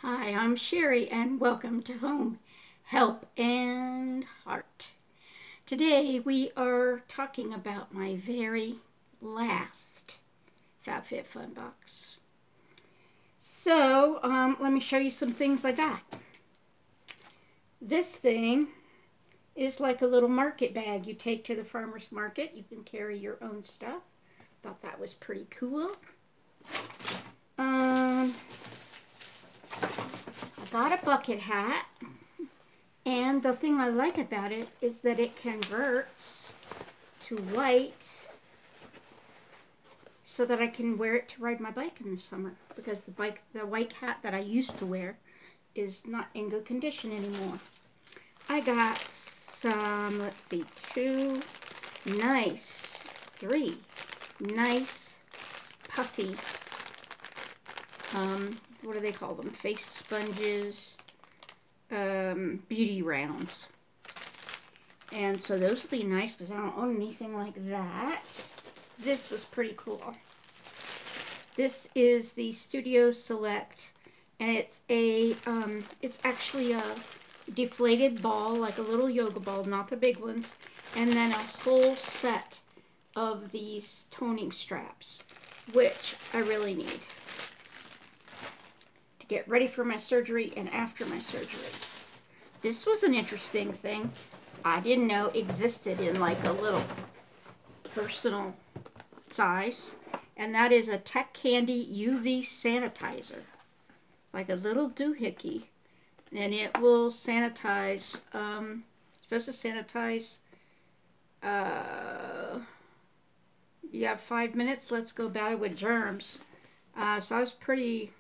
Hi, I'm Sherry and welcome to Home, Help, and Heart. Today we are talking about my very last FabFitFun box. So, let me show you some things I got. This thing is like a little market bag you take to the farmer's market. You can carry your own stuff. Thought that was pretty cool. Got a bucket hat, and the thing I like about it is that it converts to white so that I can wear it to ride my bike in the summer, because the white hat that I used to wear is not in good condition anymore. I got some, let's see, three nice puffy what do they call them? Face sponges, beauty rounds. And so those will be nice because I don't own anything like that. This was pretty cool. This is the Studio Select, and it's actually a deflated ball, like a little yoga ball, not the big ones, and then a whole set of these toning straps, which I really need. Get ready for my surgery and after my surgery. This was an interesting thing I didn't know existed in like a little personal size, and that is a Tech Candy UV sanitizer, like a little doohickey, and it will sanitize. It's supposed to sanitize. You have 5 minutes. Let's go battle with germs. So I was pretty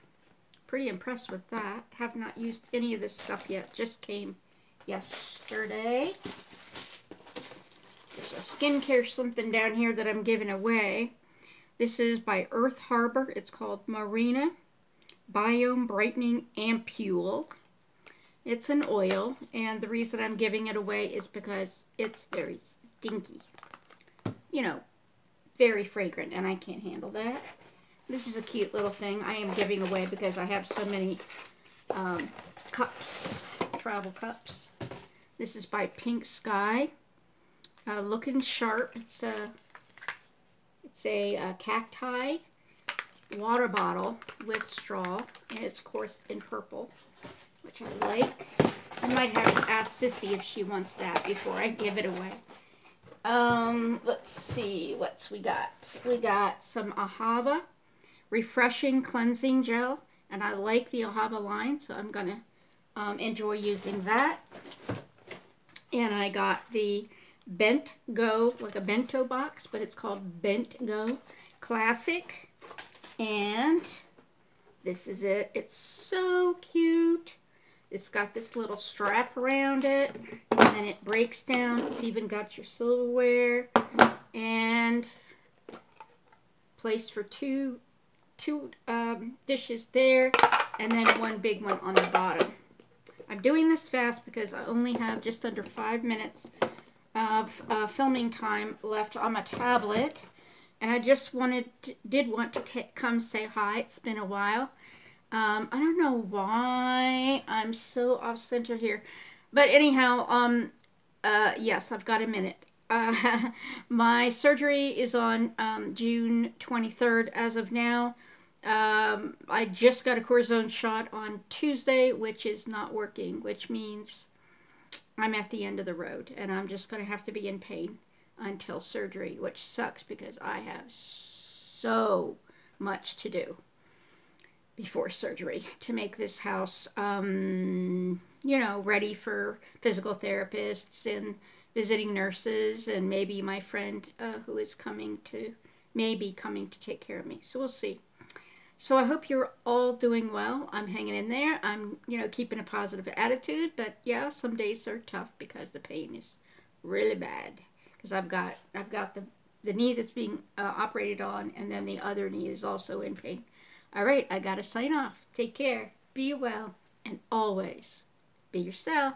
impressed with that. Have not used any of this stuff yet. Just came yesterday. There's a skincare something down here that I'm giving away. This is by Earth Harbor. It's called Marina Biome Brightening Ampule. It's an oil, and the reason I'm giving it away is because it's very stinky. You know, very fragrant, and I can't handle that. This is a cute little thing I am giving away because I have so many cups, travel cups. This is by Pink Sky. Looking Sharp. It's a cacti water bottle with straw, and it's of course in purple, which I like. I might have to ask Sissy if she wants that before I give it away. Let's see what's we got. We got some Ahava Refreshing Cleansing Gel, and I like the Ahava line, so I'm gonna enjoy using that. And I got the Bent Go, like a bento box, but it's called Bent Go Classic, and this is it. It's so cute. It's got this little strap around it, and then it breaks down. It's even got your silverware and place for two dishes there, and then one big one on the bottom. I'm doing this fast because I only have just under 5 minutes of filming time left on my tablet, and I just did want to come say hi. It's been a while. I don't know why I'm so off center here, but anyhow, yes, I've got a minute. My surgery is on June 23rd as of now. I just got a cortisone shot on Tuesday, which is not working, which means I'm at the end of the road, and I'm just going to have to be in pain until surgery, which sucks because I have so much to do before surgery to make this house, you know, ready for physical therapists and visiting nurses, and maybe my friend who is maybe coming to take care of me. So we'll see. So I hope you're all doing well. I'm hanging in there. I'm, you know, keeping a positive attitude, but yeah, some days are tough because the pain is really bad. Because I've got the knee that's being operated on, and then the other knee is also in pain. All right, I gotta sign off. Take care. Be well, and always be yourself.